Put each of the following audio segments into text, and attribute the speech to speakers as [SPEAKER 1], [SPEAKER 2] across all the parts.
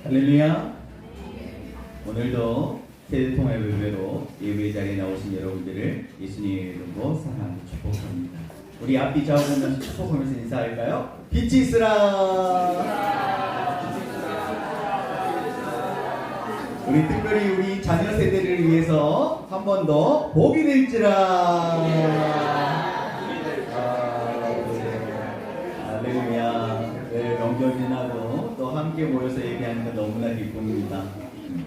[SPEAKER 1] 할렐루야. 오늘도 세대통합 예배로 예배 자리에 나오신 여러분들을 예수님의 이름으로 사랑하고 축복합니다. 우리 앞뒤 좌우 보면서 축복하면서 인사할까요? 빛이 있으라. 우리 특별히 우리 자녀 세대를 위해서 한 번 더 복이 될지라. 할렐루야. 네, 명절 지나고 또 함께 모여서 얘기하는 건 너무나 기쁩니다.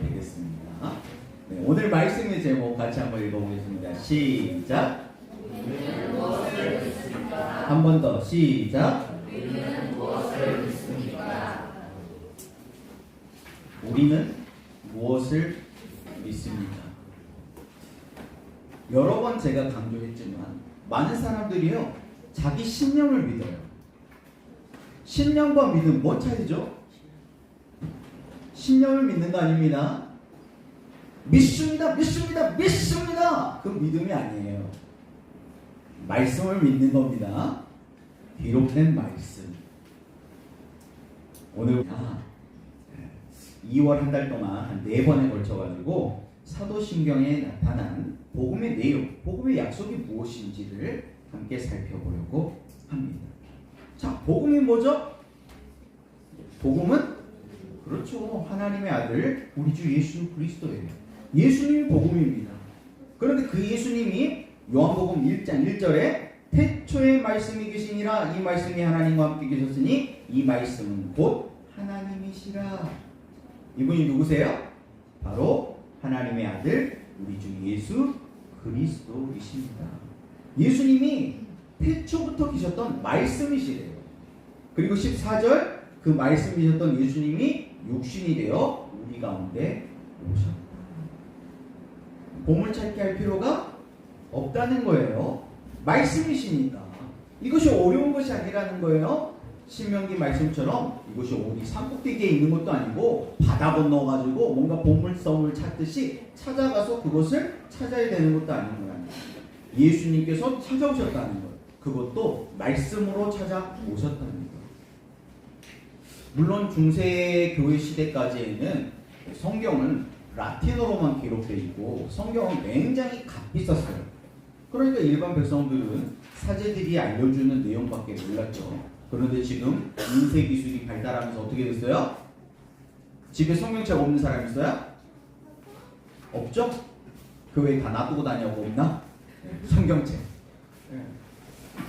[SPEAKER 1] 되겠습니다. 네, 오늘 말씀의 제목 같이 한번 읽어보겠습니다. 시작. 한 번 더 시작. 우리는 무엇을 믿습니까? 여러 번 제가 강조했지만 많은 사람들이요 자기 신념을 믿어요. 신념과 믿음 뭔 차이죠? 신념을 믿는 거 아닙니다. 믿습니다. 그 믿음이 아니에요. 말씀을 믿는 겁니다. 기록된 말씀. 오늘 2월 한 달 동안 한 4번에 걸쳐가지고 사도신경에 나타난 복음의 내용, 복음의 약속이 무엇인지를 함께 살펴보려고 합니다. 자, 복음이 뭐죠? 복음은 그렇죠. 하나님의 아들 우리 주 예수 그리스도예요. 예수님이 복음입니다. 그런데 그 예수님이 요한복음 1장 1절에 태초에 말씀이 계시니라 이 말씀이 하나님과 함께 계셨으니 이 말씀은 곧 하나님이시라. 이분이 누구세요? 바로 하나님의 아들 우리 주 예수 그리스도이십니다. 예수님이 태초부터 계셨던 말씀이시래요. 그리고 14절 그 말씀이셨던 예수님이 육신이 되어 우리 가운데 오셨다. 보물찾기 할 필요가 없다는 거예요. 말씀이시니까. 이것이 어려운 것이 아니라는 거예요. 신명기 말씀처럼 이것이 어디 산꼭대기에 있는 것도 아니고 바다 건너가지고 뭔가 보물섬을 찾듯이 찾아가서 그것을 찾아야 되는 것도 아닌 거예요. 예수님께서 찾아오셨다는 거예요. 그것도 말씀으로 찾아오셨다는 거예요. 물론 중세 교회 시대까지에는 성경은 라틴어로만 기록되어 있고 성경은 굉장히 값비쌌어요. 그러니까 일반 백성들은 사제들이 알려주는 내용밖에 몰랐죠. 그런데 지금 인쇄 기술이 발달하면서 어떻게 됐어요? 집에 성경책 없는 사람 있어요? 없죠? 교회에 다 놔두고 다녀고 없나? 성경책.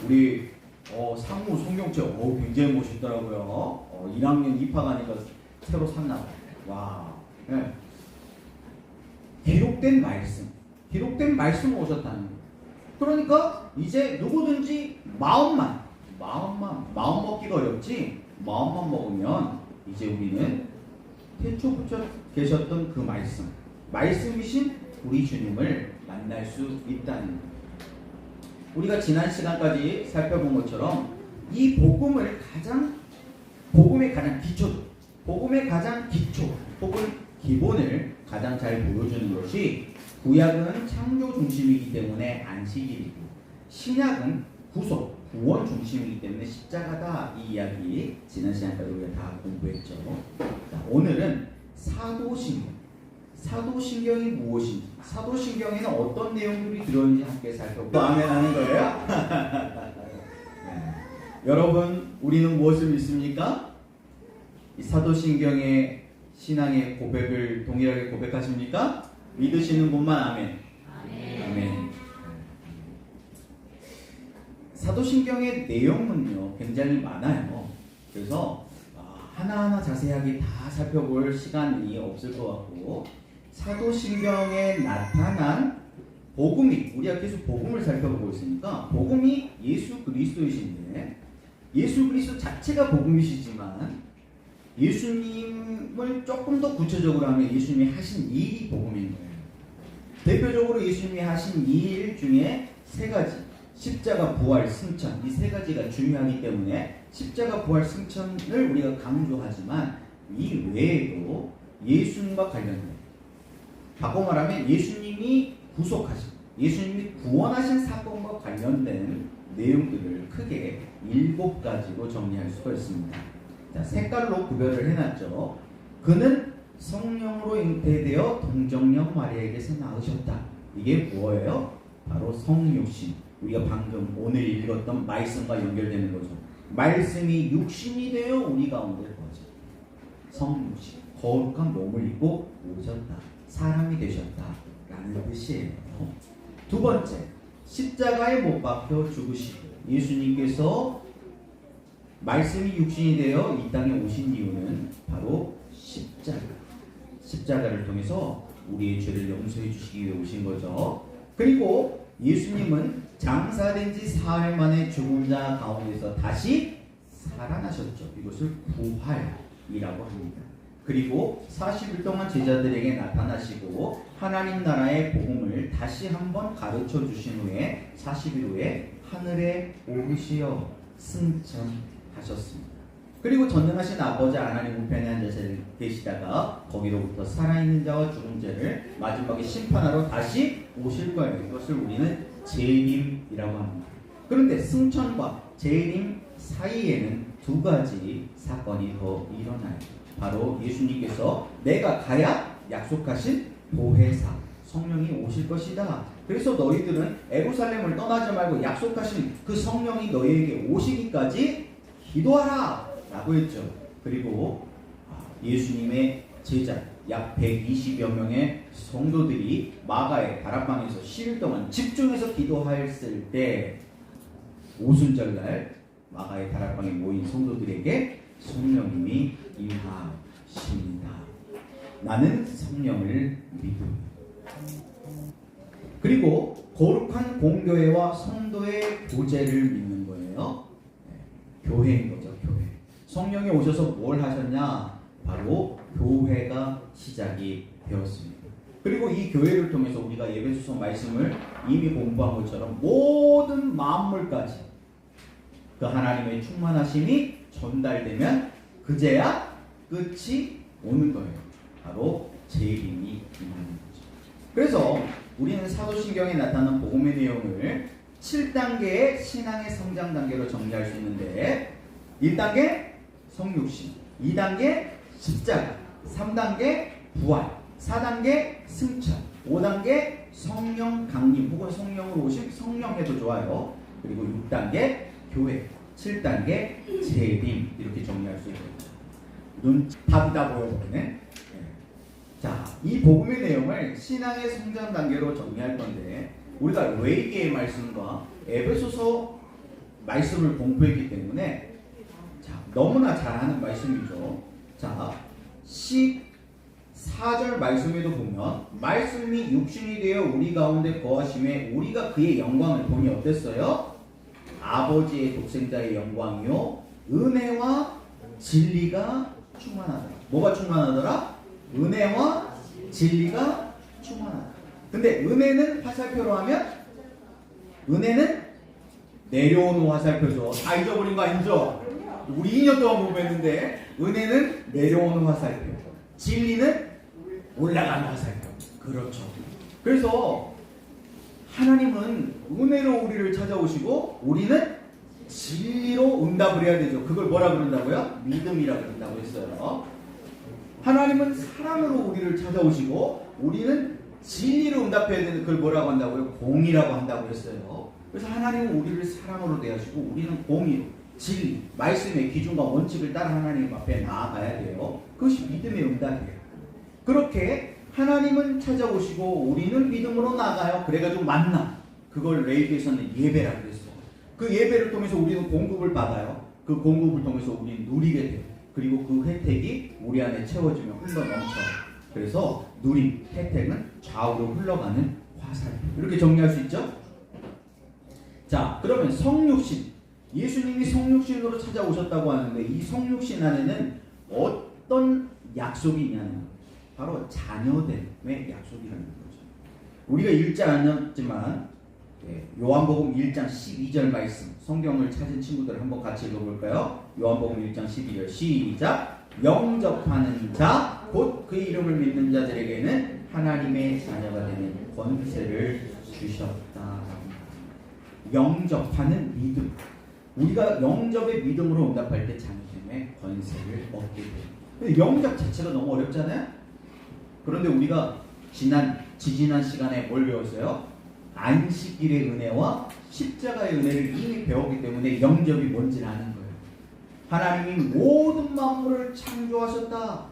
[SPEAKER 1] 우리 상무 성경책 굉장히 멋있더라고요. 1학년 입학하니까 새로 샀나 봐요. 와. 네. 기록된 말씀 오셨다는 거예요. 그러니까 이제 누구든지 마음 먹기가 어렵지 마음만 먹으면 이제 우리는 태초부터 계셨던 그 말씀이신 우리 주님을 만날 수 있다는 거예요. 우리가 지난 시간까지 살펴본 것처럼 이 복음의 가장 기초 혹은 기본을 가장 잘 보여주는 것이 구약은 창조 중심이기 때문에 안식일이고 신약은 구원 중심이기 때문에 십자가다. 이 이야기 지난 시간까지 우리가 다 공부했죠. 자, 오늘은 사도신경이 무엇인지, 사도신경에는 어떤 내용들이 들어있는지 함께 살펴보고 아멘 하는 거예요. 네. 여러분, 우리는 무엇을 믿습니까? 이 사도신경의 신앙의 고백을 동일하게 고백하십니까? 믿으시는 분만 아멘. 아멘. 사도신경의 내용은요 굉장히 많아요. 그래서 하나하나 자세하게 다 살펴볼 시간이 없을 것 같고 사도신경에 나타난 복음이 우리가 계속 복음을 살펴보고 있으니까 복음이 예수 그리스도이신데 예수 그리스도 자체가 복음이시지만 예수님을 조금 더 구체적으로 하면 예수님이 하신 일이 복음인 거예요. 대표적으로 예수님이 하신 일 중에 3가지 십자가, 부활, 승천 이 3가지가 중요하기 때문에 십자가, 부활, 승천을 우리가 강조하지만 이 외에도 예수님과 관련된 바꿔 말하면 예수님이 구속하신 예수님이 구원하신 사건과 관련된 내용들을 크게 7가지로 정리할 수가 있습니다. 자, 색깔로 구별을 해놨죠. 그는 성령으로 잉태되어 동정녀 마리아에게서 낳으셨다. 이게 뭐예요? 바로 성육신. 우리가 방금 오늘 읽었던 말씀과 연결되는 거죠. 말씀이 육신이 되어 우리 가운데 거죠. 성육신. 거룩한 몸을 입고 오셨다. 사람이 되셨다. 라는 뜻이에요. 두 번째, 십자가에 못 박혀 죽으시고 예수님께서 말씀이 육신이 되어 이 땅에 오신 이유는 바로 십자가를 통해서 우리의 죄를 용서해 주시기 위해 오신 거죠. 그리고 예수님은 장사된 지 사흘 만에 죽은 자 가운데서 다시 살아나셨죠. 이것을 부활이라고 합니다. 그리고 40일 동안 제자들에게 나타나시고 하나님 나라의 복음을 다시 한번 가르쳐 주신 후에 40일 후에 하늘에 오르시어 승천하셨습니다. 그리고 전능하신 아버지 하나님 우편에 앉아서 계시다가 거기로부터 살아있는 자와 죽은 자를 마지막에 심판하러 다시 오실 거예요. 이것을 우리는 재림이라고 합니다. 그런데 승천과 재림 사이에는 두 가지 사건이 더 일어나요. 바로 예수님께서 내가 가야 약속하신 보혜사 성령이 오실 것이다. 그래서 너희들은 예루살렘을 떠나지 말고 약속하신 그 성령이 너희에게 오시기까지 기도하라 라고 했죠. 그리고 예수님의 제자 약 120여 명의 성도들이 마가의 다락방에서 10일 동안 집중해서 기도했을 때 오순절날 마가의 다락방에 모인 성도들에게 성령님이 임하십니다. 나는 성령을 믿음. 그리고 거룩한 공교회와 성도의 교제를 믿는 거예요. 교회인 거죠. 교회. 성령이 오셔서 뭘 하셨냐? 바로 교회가 시작이 되었습니다. 그리고 이 교회를 통해서 우리가 에베소서 말씀을 이미 공부한 것처럼 모든 만물까지 그 하나님의 충만하심이 전달되면 그제야 끝이 오는 거예요. 바로 재림이 임하는 거죠. 그래서 우리는 사도신경에 나타난 복음의 내용을 7단계의 신앙의 성장 단계로 정리할 수 있는데 1단계 성육신, 2단계 십자가, 3단계 부활, 4단계 승천, 5단계 성령 강림 혹은 성령으로 오심, 성령해도 좋아요. 그리고 6단계 교회, 7단계 재림 이렇게 정리할 수 있습니다. 눈 답이 다 보여버리네. 자, 이 복음의 내용을 신앙의 성장 단계로 정리할 건데 우리가 레위기의 말씀과 에베소서 말씀을 공부했기 때문에 자, 너무나 잘 아는 말씀이죠. 자, 14절 말씀에도 보면 말씀이 육신이 되어 우리 가운데 거하심에 우리가 그의 영광을 보니 어땠어요? 아버지의 독생자의 영광이요 은혜와 진리가 충만하더라. 뭐가 충만하더라? 은혜와 진리가 충만하다. 근데 은혜는 화살표로 하면 은혜는 내려오는 화살표죠. 다 잊어버린 거 아니죠? 우리 2년 동안 공부했는데 은혜는 내려오는 화살표, 진리는 올라가는 화살표. 그렇죠. 그래서 하나님은 은혜로 우리를 찾아오시고 우리는 진리로 응답을 해야 되죠. 그걸 뭐라 그런다고요? 믿음이라 그런다고 했어요. 하나님은 사랑으로 우리를 찾아오시고 우리는 진리로 응답해야 되는 그걸 뭐라고 한다고요? 공의라고 한다고 했어요. 그래서 하나님은 우리를 사랑으로 대하시고 우리는 공의로 진리, 말씀의 기준과 원칙을 따라 하나님 앞에 나아가야 돼요. 그것이 믿음의 응답이에요. 그렇게 하나님은 찾아오시고 우리는 믿음으로 나가요. 그래가지고 만나. 그걸 레위기에서는 예배라고 그랬어요. 그 예배를 통해서 우리는 공급을 받아요. 그 공급을 통해서 우리는 누리게 돼요. 그리고 그 혜택이 우리 안에 채워지면 흘러 넘쳐요. 그래서 누림, 혜택은 좌우로 흘러가는 화살표. 이렇게 정리할 수 있죠? 자, 그러면 성육신. 예수님이 성육신으로 찾아오셨다고 하는데 이 성육신 안에는 어떤 약속이 있냐는 바로 자녀됨의 약속이라는 거죠. 우리가 읽지 않았지만 요한복음 1장 12절 말씀 성경을 찾은 친구들 한번 같이 읽어볼까요? 요한복음 1장 12절 시작. 영접하는 자 곧 그 이름을 믿는 자들에게는 하나님의 자녀가 되는 권세를 주셨다. 영접하는 믿음. 우리가 영접의 믿음으로 응답할 때 자녀됨에 하나님의 권세를 얻게 돼요. 근데 영접 자체가 너무 어렵잖아요. 그런데 우리가 지지난 시간에 뭘 배웠어요? 안식일의 은혜와 십자가의 은혜를 이미 배웠기 때문에 영접이 뭔지를 아는 거예요. 하나님이 모든 만물을 창조하셨다,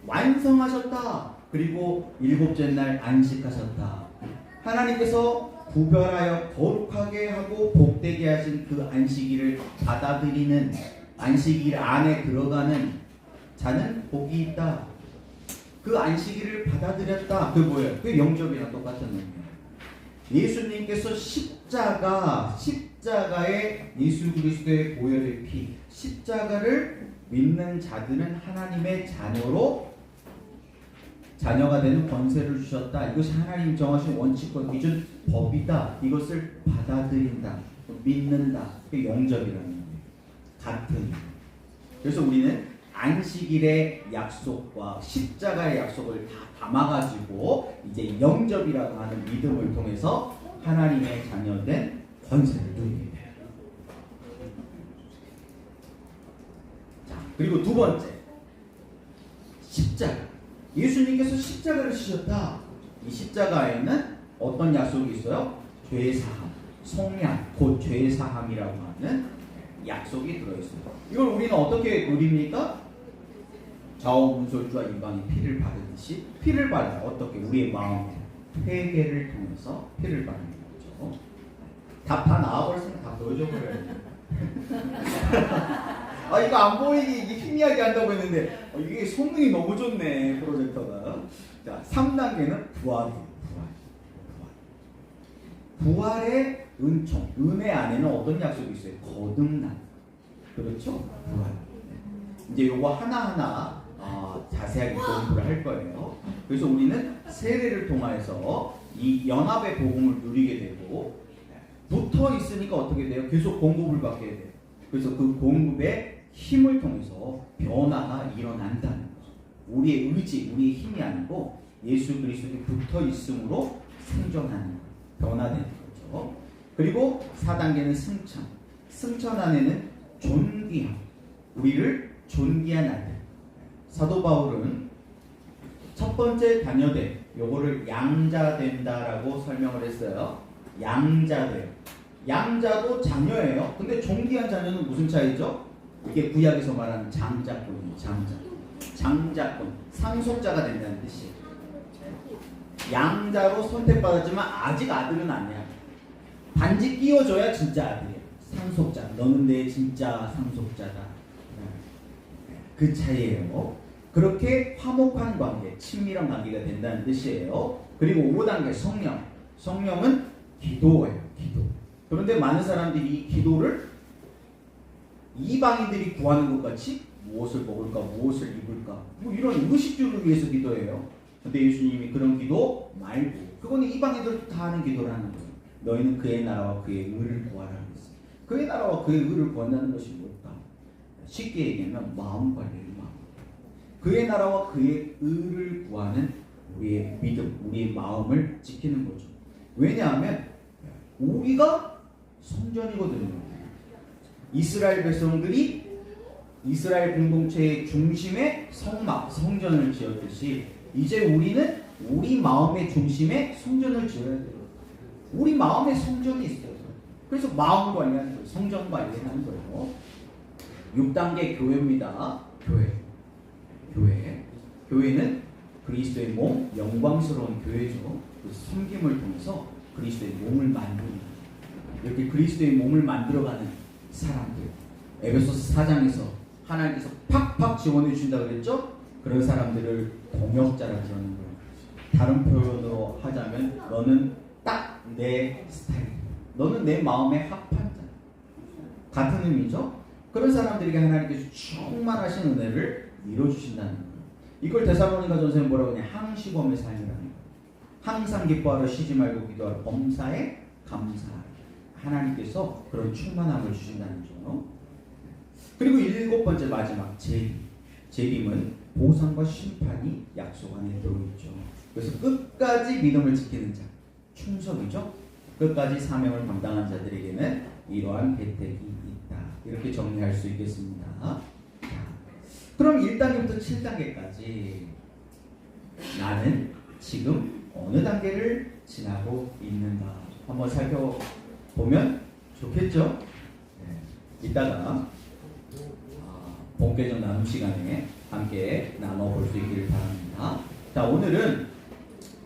[SPEAKER 1] 완성하셨다, 그리고 일곱째 날 안식하셨다. 하나님께서 구별하여 거룩하게 하고 복되게 하신 그 안식일을 받아들이는, 안식일 안에 들어가는 자는 복이 있다. 그 안식일을 받아들였다. 그게 뭐예요? 그게 영접이랑 똑같은 의미예요. 예수님께서 십자가에 예수 그리스도의 보혈의 피, 십자가를 믿는 자들은 하나님의 자녀가 되는 권세를 주셨다. 이것이 하나님 정하신 원칙과 기준, 법이다. 이것을 받아들인다, 믿는다. 그게 영접이라는 거예요. 같은. 그래서 우리는 안식일의 약속과 십자가의 약속을 다 담아가지고 이제 영접이라고 하는 믿음을 통해서 하나님의 자녀된 권세를 누리게 돼요. 자, 그리고 두 번째, 십자가. 예수님께서 십자가를 지셨다. 이 십자가에는 어떤 약속이 있어요? 죄사함, 속량, 곧 죄사함이라고 하는 약속이 들어있어요. 이걸 우리는 어떻게 누립니까? 좌우문솔주와 이방이 피를 바르듯이 피를 발라. 어떻게? 우리의 마음 회개를 통해서 피를 바르는 거죠. 답 다 나와버렸으면 다 보여줘버려요. 아, 이거 안 보이게 이게 희미하게 한다고 했는데 이게 성능이 너무 좋네, 프로젝터가. 자, 3단계는 부활이에요. 부활의 은총, 은혜 안에는 어떤 약속이 있어요? 거듭남. 그렇죠? 부활. 이제 요거 하나하나 자세하게 공부를 할 거예요. 그래서 우리는 세례를 통해서 이 연합의 복음을 누리게 되고, 붙어 있으니까 어떻게 돼요? 계속 공급을 받게 돼요. 그래서 그 공급의 힘을 통해서 변화가 일어난다는 거죠. 우리의 의지, 우리의 힘이 아니고 예수 그리스도에 붙어 있음으로 생존하는 거예요. 변화되는 거죠. 그리고 4단계는 승천. 승천 안에는 존귀함. 우리를 존귀한 아들. 사도 바울은 첫 번째 단여대, 요거를 양자된다라고 설명을 했어요. 양자돼요. 양자도 자녀예요. 근데 존귀한 자녀는 무슨 차이죠? 이게 구약에서 말하는 장자권이에요. 장자권. 상속자가 된다는 뜻이에요. 양자로 선택받았지만 아직 아들은 아니야. 반지 끼워줘야 진짜 아들이야. 상속자. 너는 내 진짜 상속자다. 그 차이예요. 그렇게 화목한 관계, 친밀한 관계가 된다는 뜻이에요. 그리고 5단계 성령. 성령은 기도예요. 기도. 그런데 많은 사람들이 이 기도를 이방인들이 구하는 것 같이 무엇을 먹을까, 무엇을 입을까, 뭐 이런 의식주를 위해서 기도해요. 근데 예수님이 그런 기도 말고, 그거는 이방인들도 다 하는 기도라는 거예요. 너희는 그의 나라와 그의 의를 구하라는 것이에요. 그의 나라와 그의 의를 구한다는 것이 뭘까? 쉽게 얘기하면 마음 관리예요. 마음. 그의 나라와 그의 의를 구하는 우리의 믿음, 우리의 마음을 지키는 거죠. 왜냐하면 우리가 성전이거든요. 이스라엘 백성들이 이스라엘 공동체의 중심에 성막, 성전을 지었듯이 이제 우리는 우리 마음의 중심에 성전을 지어야 돼요. 우리 마음에 성전이 있어요. 그래서 마음 관리하는 거예요. 성전 관리하는 거예요. 6단계 교회입니다. 교회는 그리스도의 몸, 영광스러운 교회죠. 그 섬김을 통해서 그리스도의 몸을 만드는, 이렇게 그리스도의 몸을 만들어가는 사람들. 에베소서 4장에서 하나님께서 팍팍 지원해 주신다 그랬죠? 그런 사람들을 동역자라 그러는 거예요. 다른 표현으로 하자면 너는 딱 내 스타일, 너는 내 마음에 합한 자. 같은 의미죠? 그런 사람들에게 하나님께서 충만하신 은혜를 밀어주신다는 거예요. 이걸 데살로니가 전서에 뭐라고 하냐? 항시범의 삶이라는 거예요. 항상 기뻐하러 쉬지 말고 기도하러 범사에 감사하라. 하나님께서 그런 충만함을 주신다는 거죠. 그리고 7번째 마지막 재림은 보상과 심판이 약속 안에 들어있죠. 그래서 끝까지 믿음을 지키는 자, 충성이죠. 끝까지 사명을 감당한 자들에게는 이러한 혜택이 있다. 이렇게 정리할 수 있겠습니다. 자, 그럼 1단계부터 7단계까지 나는 지금 어느 단계를 지나고 있는가 한번 살펴보면 좋겠죠? 네. 이따가 본계정 나눔 시간에 함께 나눠볼 수 있기를 바랍니다. 자, 오늘은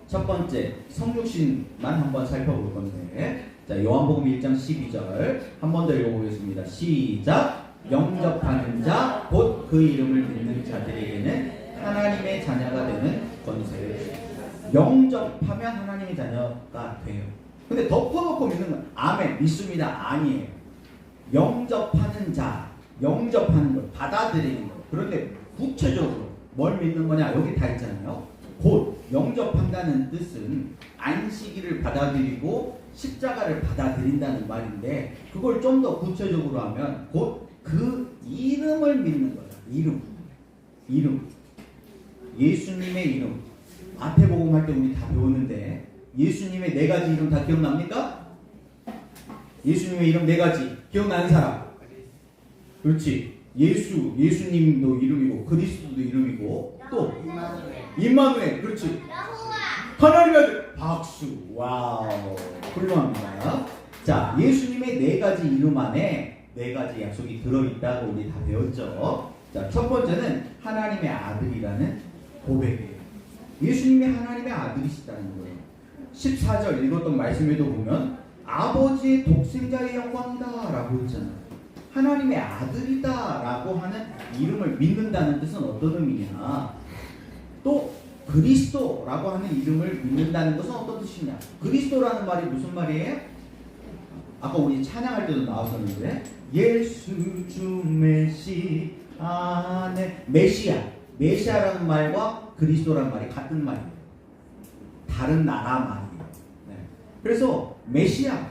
[SPEAKER 1] 첫 번째 성육신만 한번 살펴볼 건데, 자, 요한복음 1장 12절 한 번 더 읽어보겠습니다. 시작. 영접하는 자 곧 그 이름을 믿는 자들에게는 하나님의 자녀가 되는 권세를 줍니다. 영접하면 하나님의 자녀가 돼요. 근데 덮어놓고 믿는 건 아멘 믿습니다 아니에요. 영접하는 자, 영접하는 것, 받아들이는 것. 그런데 구체적으로 뭘 믿는 거냐 여기 다 있잖아요. 곧 영접한다는 뜻은 안식일을 받아들이고 십자가를 받아들인다는 말인데, 그걸 좀 더 구체적으로 하면 곧 그 이름을 믿는 거야. 이름. 예수님의 이름. 마태복음 할 때 우리 다 배웠는데 예수님의 4가지 이름 다 기억납니까? 예수님의 이름 4가지 기억나는 사람? 그렇지. 예수님도 이름이고 그리스도도 이름이고 또 임마누엘. 그렇지. 하나님의 아들. 박수. 와우, 훌륭합니다. 자, 예수님의 4가지 이름 안에 4가지 약속이 들어있다고 우리 다 배웠죠. 자, 첫 번째는 하나님의 아들이라는 고백이에요. 예수님이 하나님의 아들이시다는 거예요. 14절 읽었던 말씀에도 보면 아버지의 독생자의 영광이다 라고 했잖아요. 하나님의 아들이다 라고 하는 이름을 믿는다는 뜻은 어떤 의미냐, 또 그리스도라고 하는 이름을 믿는다는 것은 어떤 뜻이냐. 그리스도라는 말이 무슨 말이에요? 아까 우리 찬양할 때도 나왔었는데 예수 주 메시아네. 메시아라는 말과 그리스도라는 말이 같은 말이에요. 다른 나라 말이에요. 네. 그래서 메시아,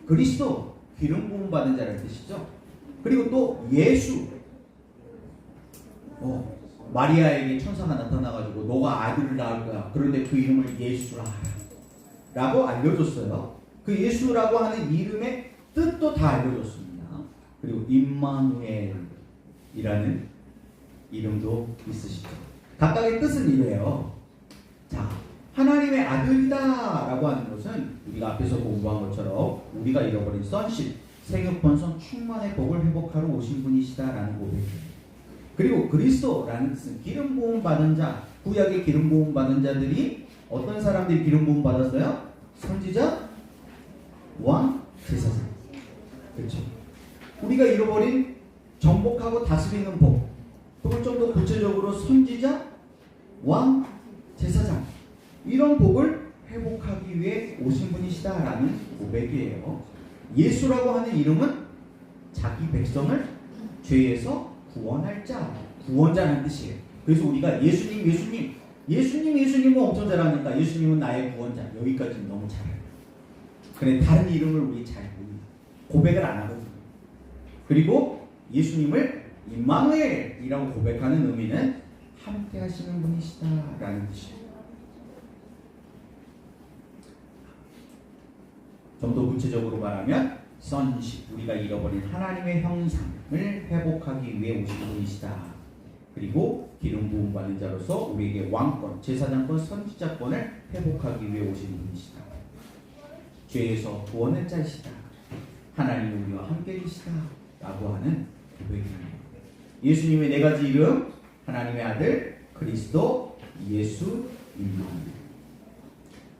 [SPEAKER 1] 그리스도, 기름 부음 받은 자라는 뜻이죠. 그리고 또 예수. 마리아에게 천사가 나타나가지고 너가 아들을 낳을 거야. 그런데 그 이름을 예수라 하라 라고 알려줬어요. 그 예수라고 하는 이름의 뜻도 다 알려줬습니다. 그리고 임마누엘이라는 이름도 있으시죠. 각각의 뜻은 이래요. 자, 하나님의 아들이다 라고 하는 것은 우리가 앞에서 공부한 것처럼 우리가 잃어버린 sonship, 생육번성 충만의 복을 회복하러 오신 분이시다라는 고백이에요. 그리고 그리스도라는 뜻은 기름 부음 받은 자, 구약의 기름 부음 받은 자들이 어떤 사람들이 기름 부음 받았어요? 선지자, 왕, 제사장. 그렇죠. 우리가 잃어버린 정복하고 다스리는 복, 그걸 좀 더 구체적으로 선지자, 왕, 제사장, 이런 복을 회복하기 위해 오신 분이시다라는 고백이에요. 예수라고 하는 이름은 자기 백성을 죄에서 구원할 자, 구원자라는 뜻이에요. 그래서 우리가 예수님은 엄청 잘하니까 예수님은 나의 구원자, 여기까지는 너무 잘해요. 그래, 다른 이름을 우리 잘 모릅니다. 고백을 안 하거든요. 그리고 예수님을 임마누엘이라고 고백하는 의미는 함께 하시는 분이시다라는 뜻이에요. 좀 더 구체적으로 말하면 sonship, 우리가 잃어버린 하나님의 형상을 회복하기 위해 오신 분이시다. 그리고 기름 부음 받는 자로서 우리에게 왕권, 제사장권, 선지자권을 회복하기 위해 오신 분이시다. 죄에서 구원을 짜시다. 하나님이 우리와 함께 계시다 라고 하는 고백입니다. 예수님의 4가지 이름, 하나님의 아들, 그리스도, 예수, 임마누엘.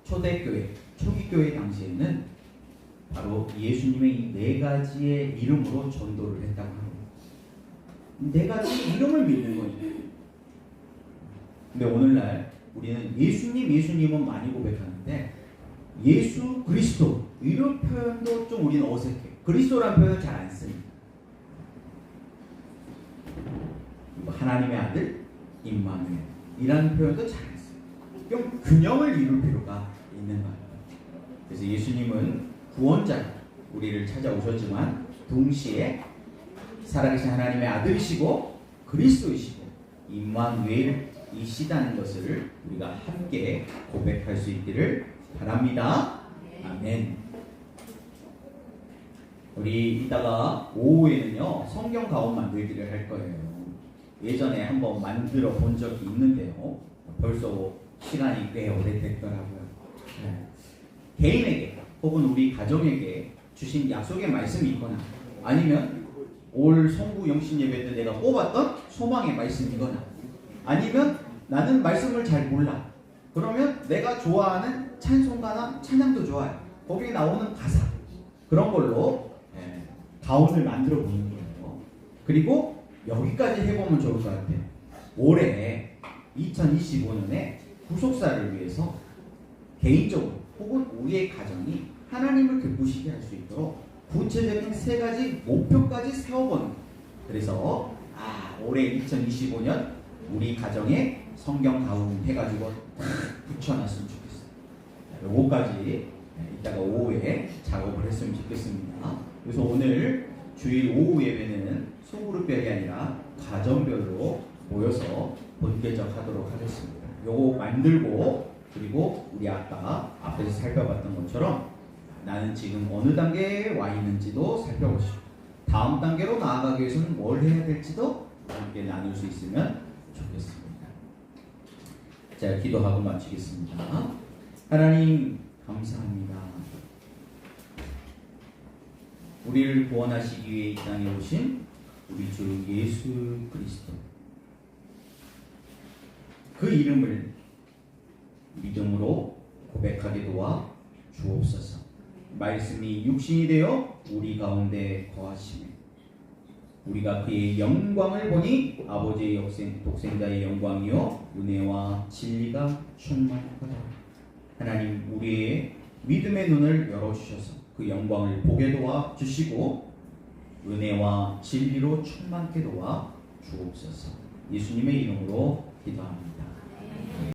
[SPEAKER 1] 초대교회, 초기교회 당시에는 바로 예수님의 이 4가지의 이름으로 전도를 했다고 합니다. 4가지 이름을 믿는 거예요. 근데 오늘날 우리는 예수님은 많이 고백하는데 예수, 그리스도 이런 표현도 좀 우리는 어색해. 그리스도라는 표현을 잘 안 씁니다. 하나님의 아들, 임마누엘 이라는 표현도 잘 안 써요. 좀 균형을 이룰 필요가 있는 거예요. 그래서 예수님은 구원자, 우리를 찾아오셨지만 동시에 살아계신 하나님의 아들이시고 그리스도이시고 임마누엘이시다는 것을 우리가 함께 고백할 수 있기를 바랍니다. 아멘. 우리 이따가 오후에는요 성경 가옥 만들기를 할 거예요. 예전에 한번 만들어 본 적이 있는데요. 벌써 시간이 꽤 오래됐더라고요. 네. 개인에게 혹은 우리 가정에게 주신 약속의 말씀이 있거나 아니면 올 성부 영신 예배 때 내가 뽑았던 소망의 말씀이거나 아니면 나는 말씀을 잘 몰라. 그러면 내가 좋아하는 찬송가나 찬양도 좋아요. 거기에 나오는 가사 그런 걸로 가운을 만들어 보는 거예요. 그리고 여기까지 해보면 좋을 것 같아요. 올해 2025년에 구속사를 위해서 개인적으로 혹은 우리의 가정이 하나님을 기쁘시게 할 수 있도록 구체적인 3가지 목표까지 세워보는 거예요. 그래서 올해 2025년 우리 가정에 성경 가운 해가지고 딱 붙여놨으면 좋겠어요. 요거까지 이따가 오후에 작업을 했으면 좋겠습니다. 그래서 오늘 주일 오후 예배는 소그룹별이 아니라 가정별로 모여서 본격적 하도록 하겠습니다. 요거 만들고 그리고 우리 아까 앞에서 살펴봤던 것처럼 나는 지금 어느 단계에 와 있는지도 살펴보시고 다음 단계로 나아가기 위해서는 뭘 해야 될지도 함께 나눌 수 있으면 좋겠습니다. 자, 기도하고 마치겠습니다. 하나님 감사합니다. 우리를 구원하시기 위해 이 땅에 오신 우리 주 예수 그리스도 그 이름을 믿음으로 고백하게 도와 주옵소서. 말씀이 육신이 되어 우리 가운데 거하시네. 우리가 그의 영광을 보니 아버지의 독생자의 영광이요 은혜와 진리가 충만하다. 하나님 우리의 믿음의 눈을 열어주셔서 그 영광을 보게 도와 주시고 은혜와 진리로 충만케 도와 주옵소서. 예수님의 이름으로 기도합니다.